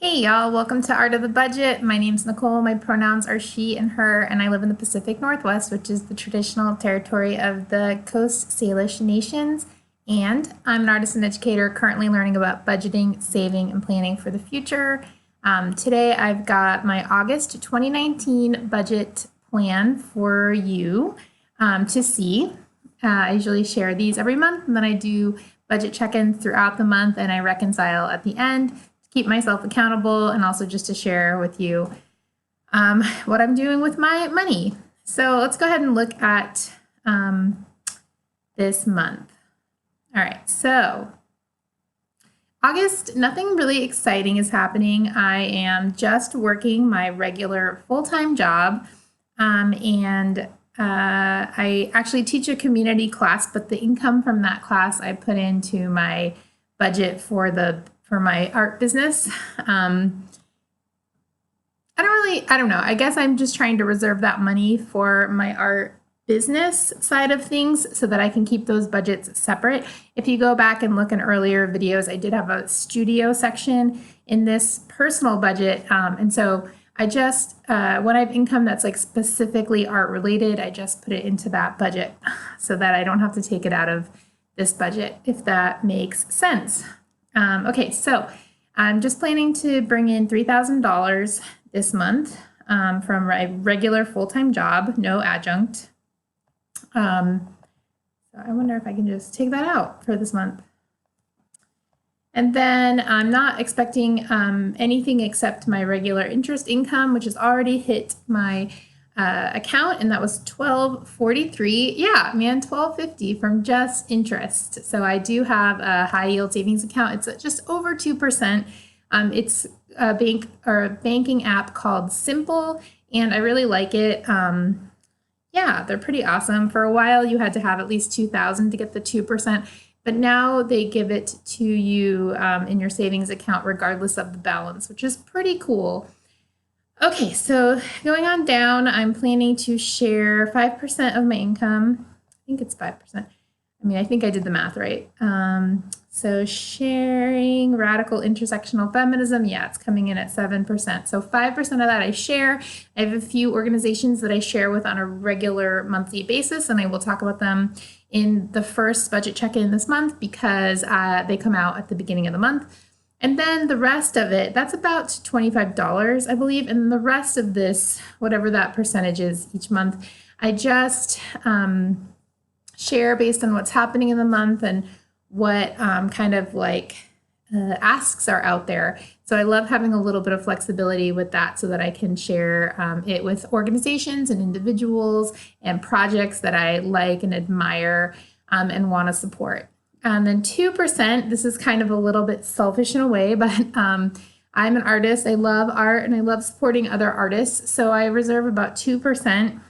Hey y'all, welcome to Art of the Budget. My name's Nicole. My pronouns are she and her, and I live in the Pacific Northwest, which is the traditional territory of the Coast Salish Nations. And I'm an artist and educator currently learning about budgeting, saving, and planning for the future. Today I've got my August 2019 budget plan for you to see. I usually share these every month, and then I do budget check-ins throughout the month, and I reconcile at the end to keep myself accountable and also just to share with you what I'm doing with my money. So let's go ahead and look at this month. All right, so August, nothing really exciting is happening. I am just working my regular full-time job, and I actually teach a community class, but the income from that class I put into my budget for my art business. I don't know. I guess I'm just trying to reserve that money for my art business side of things so that I can keep those budgets separate. If you go back and look in earlier videos, I did have a studio section in this personal budget. And so I just, when I have income that's like specifically art related, I just put it into that budget so that I don't have to take it out of this budget, if that makes sense. Okay, so I'm just planning to bring in $3,000 this month from my regular full-time job, no adjunct. So I wonder if I can just take that out for this month. And then I'm not expecting anything except my regular interest income, which has already hit my account, and that was $12.43. Yeah, man, $12.50 from just interest. So I do have a high yield savings account. It's just over 2%. It's a banking app called Simple, and I really like it. Yeah, they're pretty awesome. For a while, you had to have at least $2,000 to get the 2%. But now they give it to you in your savings account regardless of the balance, which is pretty cool. Okay, so going on down, I'm planning to share 5% of my income. I think it's 5%. I mean, I think I did the math right. So sharing radical intersectional feminism, yeah, it's coming in at 7%. So 5% of that I share. I have a few organizations that I share with on a regular monthly basis, and I will talk about them in the first budget check-in this month because they come out at the beginning of the month. And then the rest of it, that's about $25, I believe. And the rest of this, whatever that percentage is each month, I just share based on what's happening in the month and what kind of like asks are out there. So I love having a little bit of flexibility with that so that I can share it with organizations and individuals and projects that I like and admire and want to support. And then 2%, this is kind of a little bit selfish in a way, but I'm an artist. I love art and I love supporting other artists. So I reserve about 2%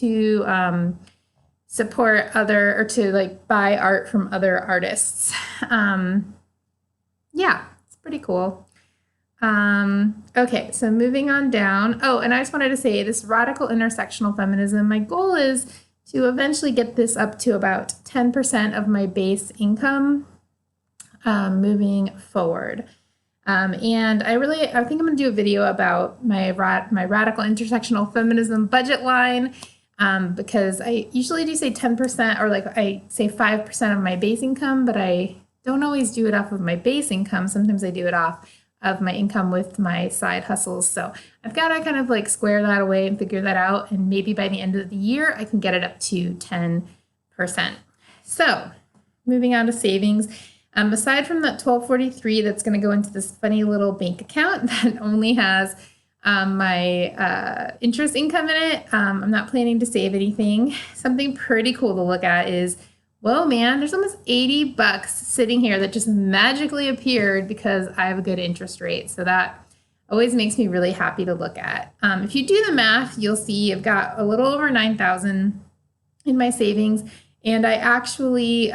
to support other, or to like buy art from other artists. Yeah, it's pretty cool. Okay, so moving on down. Oh, and I just wanted to say this radical intersectional feminism, my goal is to eventually get this up to about 10% of my base income moving forward. And I think I'm going to do a video about my radical intersectional feminism budget line because I usually do say 10%, or like I say 5% of my base income, but I don't always do it off of my base income. Sometimes I do it off of my income with my side hustles. So I've got to kind of like square that away and figure that out. And maybe by the end of the year, I can get it up to 10%. So moving on to savings. Aside from that $12.43 that's going to go into this funny little bank account that only has my interest income in it, I'm not planning to save anything. Something pretty cool to look at is, whoa, man, there's almost $80 sitting here that just magically appeared because I have a good interest rate. So that always makes me really happy to look at. If you do the math, you'll see I've got a little over $9,000 in my savings, and I actually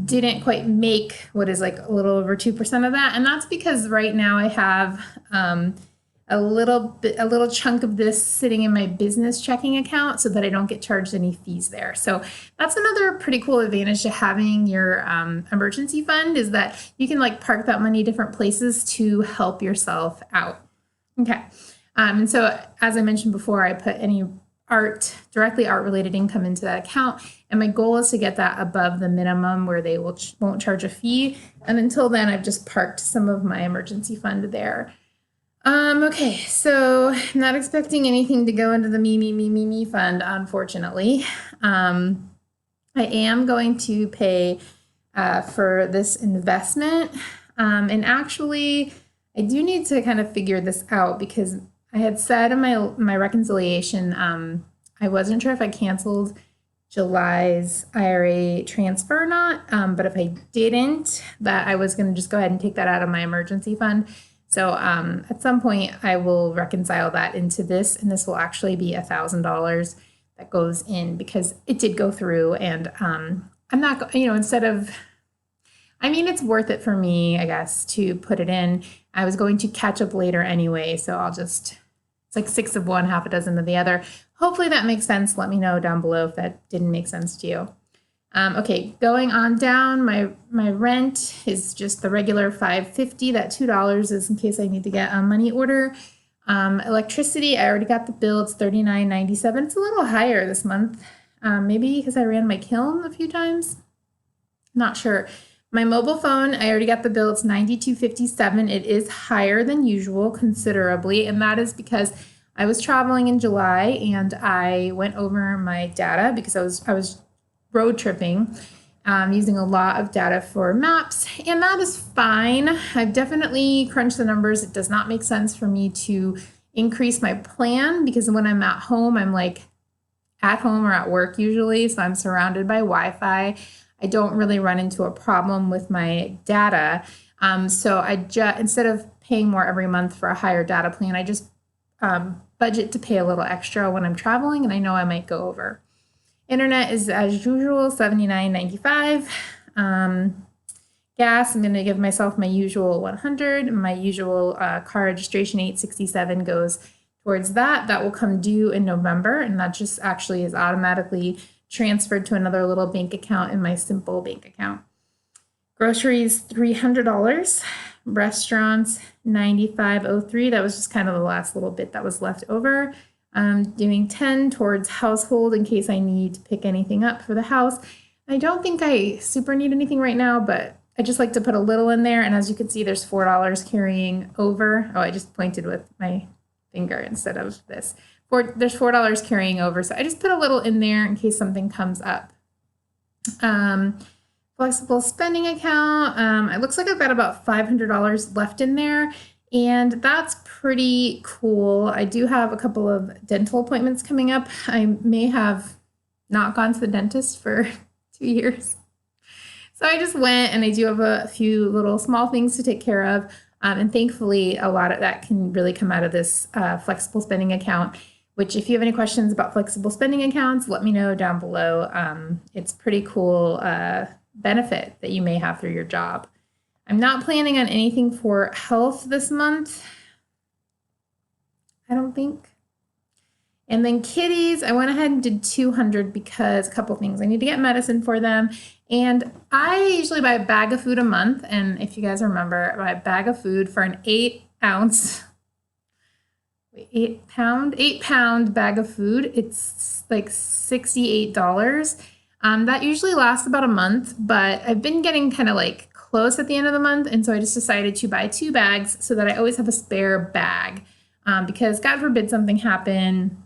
didn't quite make what is like a little over 2% of that. And that's because right now I have a little chunk of this sitting in my business checking account so that I don't get charged any fees there. So that's another pretty cool advantage to having your emergency fund, is that you can like park that money different places to help yourself out. Okay. And so as I mentioned before, I put any directly art related income into that account. And my goal is to get that above the minimum where they won't charge a fee. And until then, I've just parked some of my emergency fund there. Okay, so I'm not expecting anything to go into the me fund, unfortunately. I am going to pay for this investment. And actually, I do need to kind of figure this out, because I had said in my reconciliation, I wasn't sure if I canceled July's IRA transfer or not, but if I didn't, that I was going to just go ahead and take that out of my emergency fund. So at some point, I will reconcile that into this, and this will actually be $1,000 that goes in, because it did go through, and I'm not, instead of, it's worth it for me, I guess, to put it in. I was going to catch up later anyway, so it's like 6 of one, half a dozen of the other. Hopefully that makes sense. Let me know down below if that didn't make sense to you. Okay, going on down, my rent is just the regular $5.50. That $2 is in case I need to get a money order. Electricity, I already got the bill. It's $39.97. It's a little higher this month. Maybe because I ran my kiln a few times. Not sure. My mobile phone, I already got the bill. It's $92.57. It is higher than usual considerably, and that is because I was traveling in July and I went over my data because I was road tripping, using a lot of data for maps, and that is fine. I've definitely crunched the numbers. It does not make sense for me to increase my plan, because when I'm at home, I'm like at home or at work usually, so I'm surrounded by Wi-Fi. I don't really run into a problem with my data. So instead of paying more every month for a higher data plan, I just budget to pay a little extra when I'm traveling and I know I might go over. Internet is as usual, $79.95. Gas, I'm going to give myself my usual 100. My usual car registration, $867, goes towards that. That will come due in November, and that just actually is automatically transferred to another little bank account in my simple bank account. Groceries, $300. Restaurants, $95.03. That was just kind of the last little bit that was left over. Doing 10 towards household in case I need to pick anything up for the house. I don't think I super need anything right now, but I just like to put a little in there. And as you can see, there's $4 carrying over. Oh, I just pointed with my finger instead of this. There's $4 carrying over. So I just put a little in there in case something comes up. Flexible spending account. It looks like I've got about $500 left in there. And that's pretty cool. I do have a couple of dental appointments coming up. I may have not gone to the dentist for 2 years. So I just went, and I do have a few little small things to take care of. And thankfully, a lot of that can really come out of this flexible spending account, which if you have any questions about flexible spending accounts, let me know down below. It's pretty cool benefit that you may have through your job. I'm not planning on anything for health this month, I don't think. And then kitties, I went ahead and did 200 because a couple things. I need to get medicine for them. And I usually buy a bag of food a month. And if you guys remember, I buy a bag of food for an 8 pound bag of food. It's like $68. That usually lasts about a month, but I've been getting kind of like close at the end of the month, and so I just decided to buy 2 bags so that I always have a spare bag, because God forbid something happen.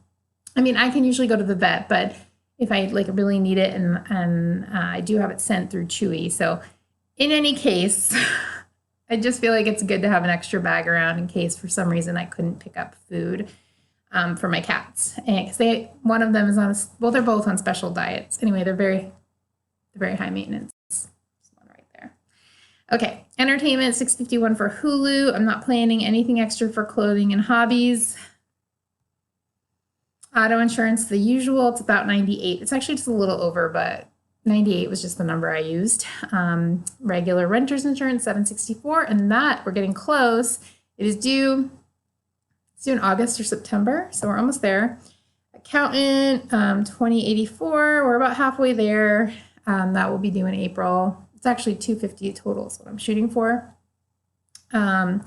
I mean, I can usually go to the vet, but if I like really need it, and I do have it sent through Chewy, so in any case, I just feel like it's good to have an extra bag around in case for some reason I couldn't pick up food for my cats, and because one of them is on they're both on special diets. Anyway, they're very high maintenance. Okay, entertainment, $651 for Hulu. I'm not planning anything extra for clothing and hobbies. Auto insurance, the usual, it's about $98. It's actually just a little over, but $98 was just the number I used. Regular renter's insurance, $764, and that, we're getting close. It is due it's due in August or September, so we're almost there. Accountant, 2084, we're about halfway there. That will be due in April. It's actually 250 total is what I'm shooting for. And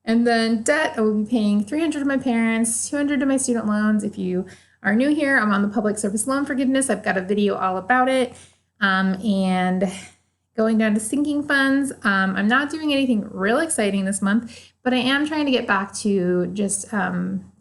then debt, I will be paying 300 to my parents, 200 to my student loans. If you are new here, I'm on the public service loan forgiveness. I've got a video all about it. And going down to sinking funds. I'm not doing anything real exciting this month, but I am trying to get back to just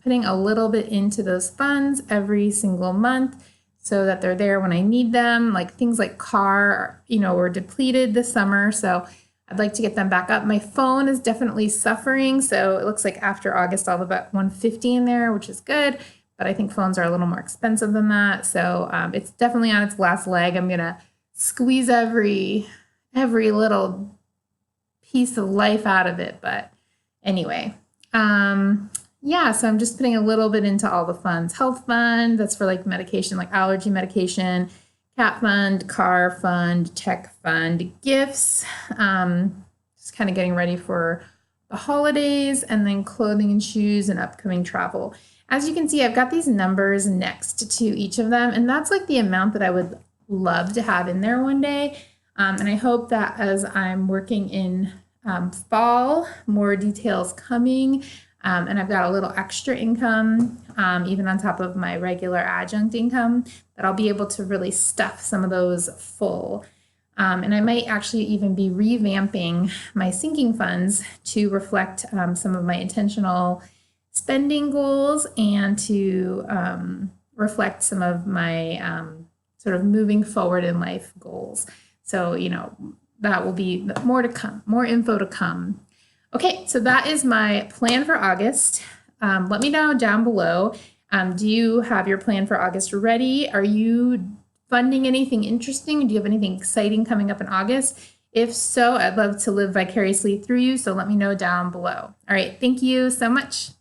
putting a little bit into those funds every single month so that they're there when I need them. Like things like car, were depleted this summer. So I'd like to get them back up. My phone is definitely suffering. So it looks like after August, I'll have about 150 in there, which is good. But I think phones are a little more expensive than that. So it's definitely on its last leg. I'm going to squeeze every little piece of life out of it. But anyway, yeah, so I'm just putting a little bit into all the funds. Health fund, that's for like medication, like allergy medication, cat fund, car fund, tech fund, gifts, just kind of getting ready for the holidays, and then clothing and shoes and upcoming travel. As you can see, I've got these numbers next to each of them, and that's like the amount that I would love to have in there one day. And I hope that as I'm working in fall, more details coming, and I've got a little extra income, even on top of my regular adjunct income, that I'll be able to really stuff some of those full. And I might actually even be revamping my sinking funds to reflect some of my intentional spending goals and to reflect some of my sort of moving forward in life goals. So, that will be more to come, more info to come. Okay, so that is my plan for August. Let me know down below. Do you have your plan for August ready? Are you funding anything interesting? Do you have anything exciting coming up in August? If so, I'd love to live vicariously through you. So let me know down below. All right, thank you so much.